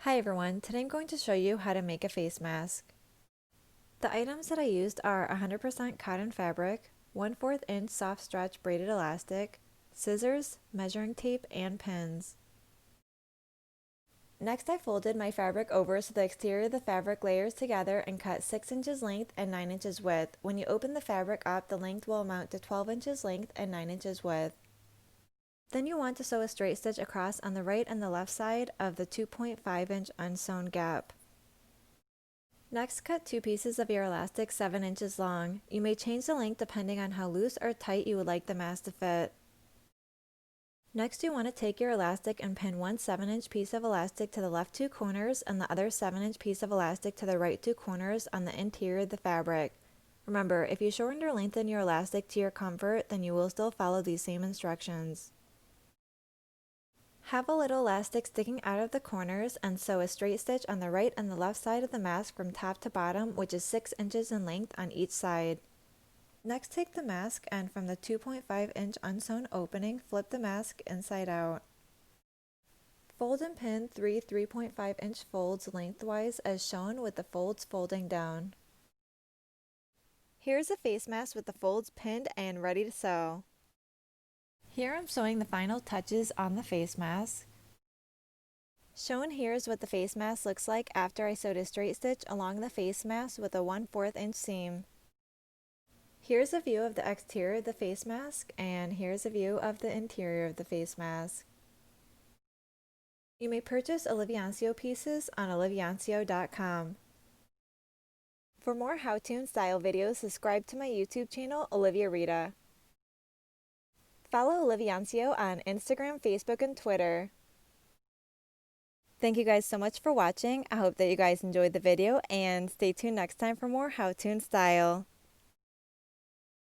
Hi everyone, today I'm going to show you how to make a face mask. The items that I used are 100% cotton fabric, 1/4 inch soft stretch braided elastic, scissors, measuring tape, and pins. Next I folded my fabric over so the exterior of the fabric layers together and cut 6 inches length and 9 inches width. When you open the fabric up, the length will amount to 12 inches length and 9 inches width. Then you want to sew a straight stitch across on the right and the left side of the 2.5 inch unsewn gap. Next, cut 2 pieces of your elastic 7 inches long. You may change the length depending on how loose or tight you would like the mask to fit. Next, you want to take your elastic and pin one 7-inch piece of elastic to the left 2 corners and the other 7-inch piece of elastic to the right 2 corners on the interior of the fabric. Remember, if you shorten or lengthen your elastic to your comfort, then you will still follow these same instructions. Have a little elastic sticking out of the corners and sew a straight stitch on the right and the left side of the mask from top to bottom, which is 6 inches in length on each side. Next, take the mask and from the 2.5 inch unsewn opening, flip the mask inside out. Fold and pin 3 3.5 inch folds lengthwise as shown with the folds folding down. Here's a face mask with the folds pinned and ready to sew. Here I'm sewing the final touches on the face mask. Shown here is what the face mask looks like after I sewed a straight stitch along the face mask with a 1/4 inch seam. Here's a view of the exterior of the face mask, and here's a view of the interior of the face mask. You may purchase Oliviancio pieces on oliviancio.com. For more how-to style videos, subscribe to my YouTube channel, Olivia Rita. Follow Oliviancio on Instagram, Facebook, and Twitter. Thank you guys so much for watching. I hope that you guys enjoyed the video and stay tuned next time for more how-to style.